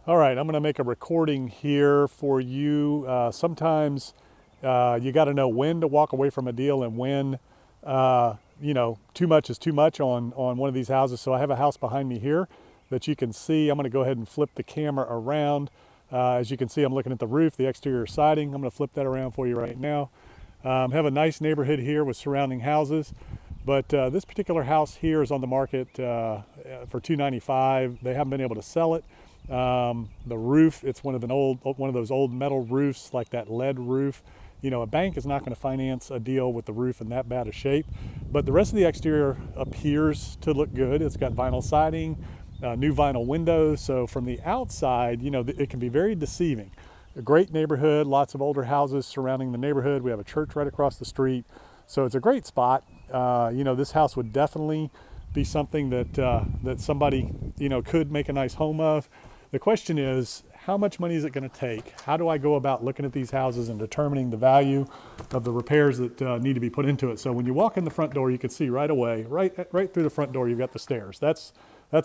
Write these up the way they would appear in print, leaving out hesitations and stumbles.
All right, I'm going to make a recording here for you. Sometimes you got to know when to walk away from a deal and when, too much is too much on one of these houses. So I have a house behind me here that you can see. I'm going to go ahead and flip the camera around. As you can see, I'm looking at the roof, the exterior siding. I'm going to flip that around for you right now. Have a nice neighborhood here with surrounding houses. But this particular house here is on the market for $295. They haven't been able to sell it. The roof, it's one of those old metal roofs, like that lead roof. You know, a bank is not going to finance a deal with the roof in that bad a shape. But the rest of the exterior appears to look good. It's got vinyl siding, new vinyl windows. So from the outside, it can be very deceiving. A great neighborhood, lots of older houses surrounding the neighborhood. We have a church right across the street. So it's a great spot. This house would definitely be something that somebody, could make a nice home of. The question is, how much money is it going to take? How do I go about looking at these houses and determining the value of the repairs that need to be put into it? So when you walk in the front door, you can see right away, right through the front door, you've got the stairs. That's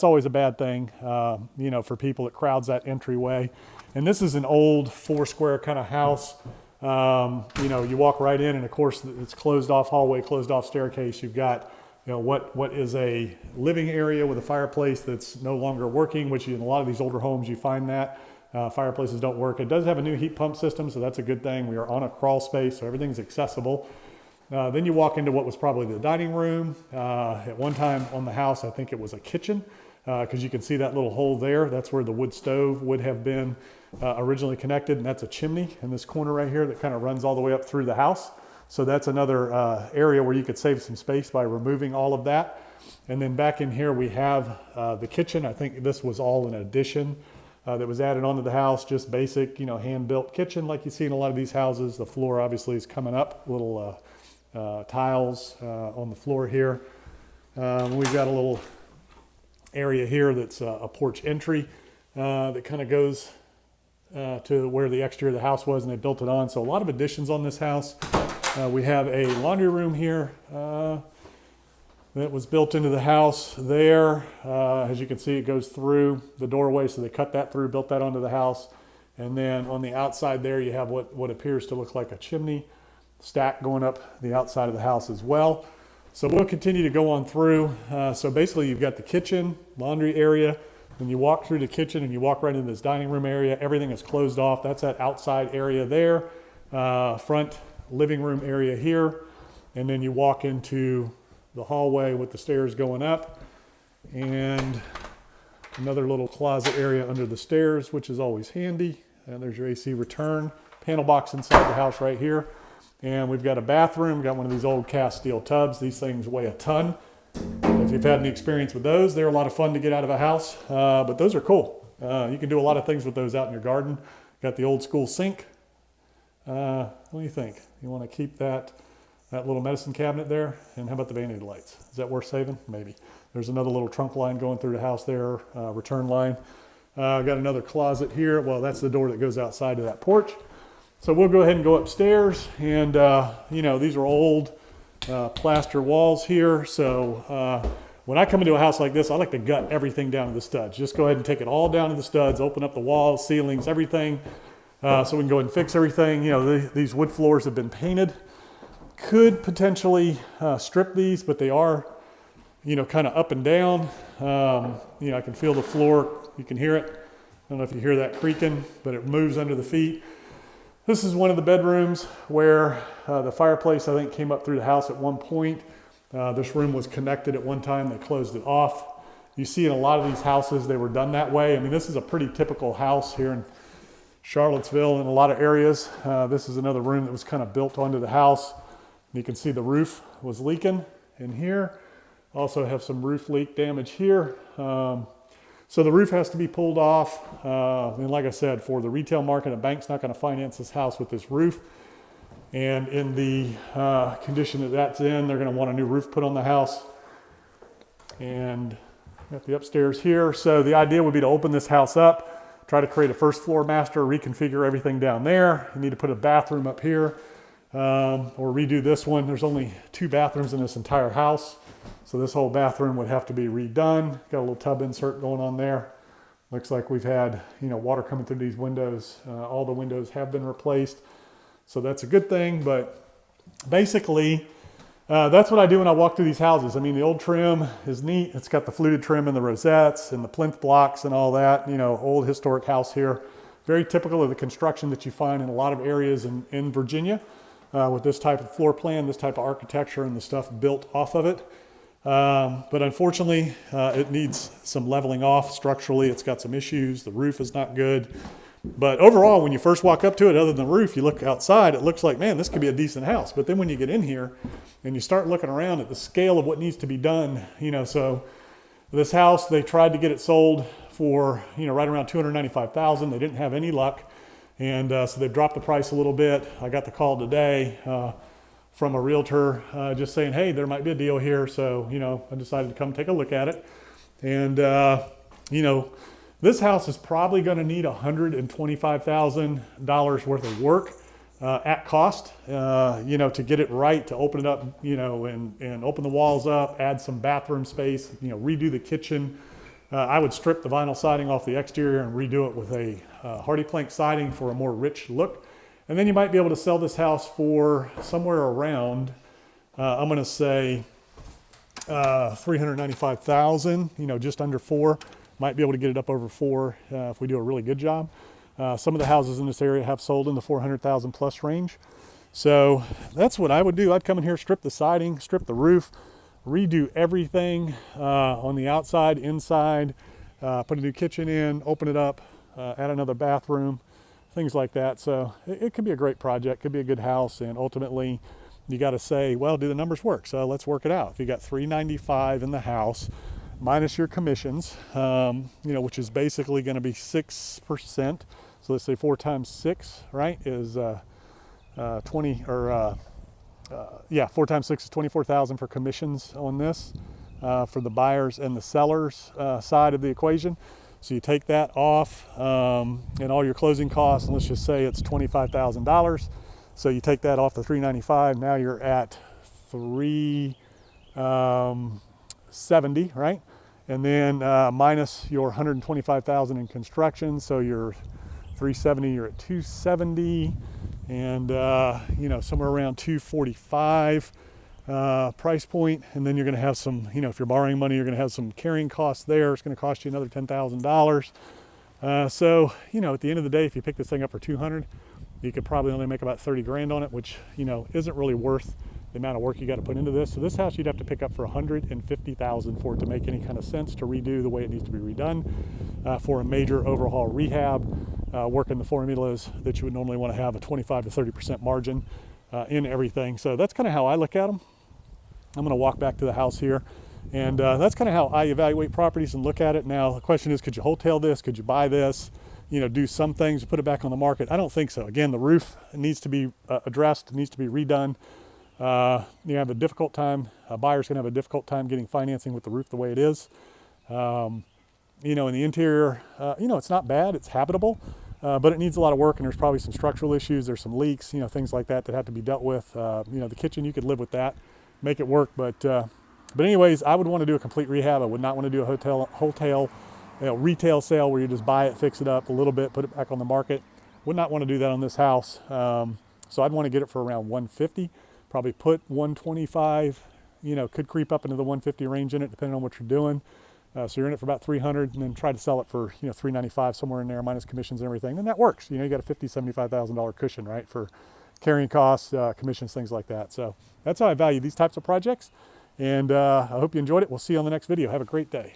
always a bad thing, for people. It crowds that entryway. And this is an old 4-square kind of house. You walk right in, and of course it's closed off hallway, closed off staircase. You've got, what is a living area with a fireplace that's no longer working, which in a lot of these older homes you find that. Fireplaces don't work. It does have a new heat pump system, so that's a good thing. We are on a crawl space, so everything's accessible. Then you walk into what was probably the dining room. At one time on the house, I think it was a kitchen, because you can see that little hole there. That's where the wood stove would have been originally connected, and that's a chimney in this corner right here that kind of runs all the way up through the house. So that's another area where you could save some space by removing all of that. And then back in here we have the kitchen. I think this was all an addition that was added onto the house, just basic, hand-built kitchen like you see in a lot of these houses. The floor obviously is coming up, little tiles on the floor here. We've got a little area here that's a porch entry that kind of goes to where the exterior of the house was, and they built it on. So a lot of additions on this house. We have a laundry room here that was built into the house there. As you can see, it goes through the doorway, so they cut that through, built that onto the house. And then on the outside there, you have what appears to look like a chimney stack going up the outside of the house as well. So we'll continue to go on through. So basically, you've got the kitchen, laundry area. When you walk through the kitchen and you walk right into this dining room area, everything is closed off. That's that outside area there. Front living room area here. And then you walk into the hallway with the stairs going up. And another little closet area under the stairs, which is always handy. And there's your AC return. Panel box inside the house right here. And we've got a bathroom. We've got one of these old cast steel tubs. These things weigh a ton. If you've had any experience with those, they're a lot of fun to get out of a house, but those are cool. You can do a lot of things with those out in your garden. Got the old school sink. What do you think? You want to keep that little medicine cabinet there? And how about the vanity lights? Is that worth saving? Maybe. There's another little trunk line going through the house there, return line. Got another closet here. Well, that's the door that goes outside to that porch. So we'll go ahead and go upstairs, and these are old plaster walls here. So when I come into a house like this, I like to gut everything down to the studs. Just go ahead and take it all down to the studs, open up the walls, ceilings, everything, so we can go ahead and fix everything. These wood floors have been painted. Could potentially strip these, but they are, kind of up and down. I can feel the floor. You can hear it. I don't know if you hear that creaking, but it moves under the feet. This is one of the bedrooms where the fireplace, I think, came up through the house at one point. This room was connected at one time. They closed it off. You see in a lot of these houses, they were done that way. I mean, this is a pretty typical house here in Charlottesville in a lot of areas. This is another room that was kind of built onto the house. You can see the roof was leaking in here. Also have some roof leak damage here. So the roof has to be pulled off. And like I said, for the retail market, a bank's not going to finance this house with this roof. And in the condition that that's in, they're going to want a new roof put on the house. And got the upstairs here. So the idea would be to open this house up, try to create a first floor master, reconfigure everything down there. You need to put a bathroom up here, or redo this one. There's only 2 bathrooms in this entire house. So this whole bathroom would have to be redone. Got a little tub insert going on there. Looks like we've had, water coming through these windows. All the windows have been replaced, so that's a good thing. But basically, that's what I do when I walk through these houses. I mean, the old trim is neat. It's got the fluted trim and the rosettes and the plinth blocks and all that. Old historic house here. Very typical of the construction that you find in a lot of areas in Virginia with this type of floor plan, this type of architecture, and the stuff built off of it. But unfortunately, it needs some leveling off structurally. It's got some issues. The roof is not good. But overall, when you first walk up to it, other than the roof, you look outside, it looks like, man, this could be a decent house. But then when you get in here and you start looking around at the scale of what needs to be done, so this house, they tried to get it sold for, right around $295,000. They didn't have any luck. And so they've dropped the price a little bit. I got the call today from a realtor just saying, hey, there might be a deal here. So, I decided to come take a look at it. And, this house is probably going to need $125,000 worth of work at cost, to get it right, to open it up, and open the walls up, add some bathroom space, redo the kitchen. I would strip the vinyl siding off the exterior and redo it with a hardy plank siding for a more rich look. And then you might be able to sell this house for somewhere around, I'm going to say $395,000, just under $4. Might be able to get it up over $4 if we do a really good job. Some of the houses in this area have sold in the $400,000 plus range. So that's what I would do. I'd come in here, strip the siding, strip the roof, redo everything on the outside, inside, put a new kitchen in, open it up, add another bathroom, things like that. So it could be a great project, could be a good house, and ultimately you got to say, well, do the numbers work? So let's work it out. If you got $395 in the house, minus your commissions, which is basically going to be 6%. So let's say 4 times 6, right, is 20, or 4 times 6 is 24,000 for commissions on this, for the buyers and the sellers side of the equation. So you take that off, and all your closing costs, and let's just say it's $25,000. So you take that off the 395. Now you're at 370, right? And then minus your 125,000 in construction, so you're 370. You're at 270, and somewhere around 245 price point. And then you're going to have some, if you're borrowing money, you're going to have some carrying costs there. It's going to cost you another $10,000. So at the end of the day, if you pick this thing up for 200, you could probably only make about 30 grand on it, which isn't really worth the amount of work you got to put into this. So this house you'd have to pick up for 150,000 for it to make any kind of sense to redo the way it needs to be redone, for a major overhaul rehab, working the formulas that you would normally want to have a 25 to 30% margin in everything. So that's kind of how I look at them. I'm going to walk back to the house here, and that's kind of how I evaluate properties and look at it. Now the question is, could you wholesale this? Could you buy this? Do some things, put it back on the market? I don't think so. Again, the roof needs to be addressed, needs to be redone. You have a difficult time, a buyer's gonna have a difficult time getting financing with the roof the way it is. In the interior, it's not bad, it's habitable, but it needs a lot of work, and there's probably some structural issues, there's some leaks, things like that that have to be dealt with. The kitchen, you could live with that, make it work, but anyways, I would want to do a complete rehab. I would not want to do a wholesale retail sale where you just buy it, fix it up a little bit, put it back on the market. Would not want to do that on this house. So I'd want to get it for around 150, probably put 125, could creep up into the 150 range in it depending on what you're doing. So you're in it for about 300, and then try to sell it for 395, somewhere in there, minus commissions and everything. And that works. You got a $50,000, $75,000 cushion, right, for carrying costs, commissions, things like that. So that's how I value these types of projects. And I hope you enjoyed it. We'll see you on the next video. Have a great day.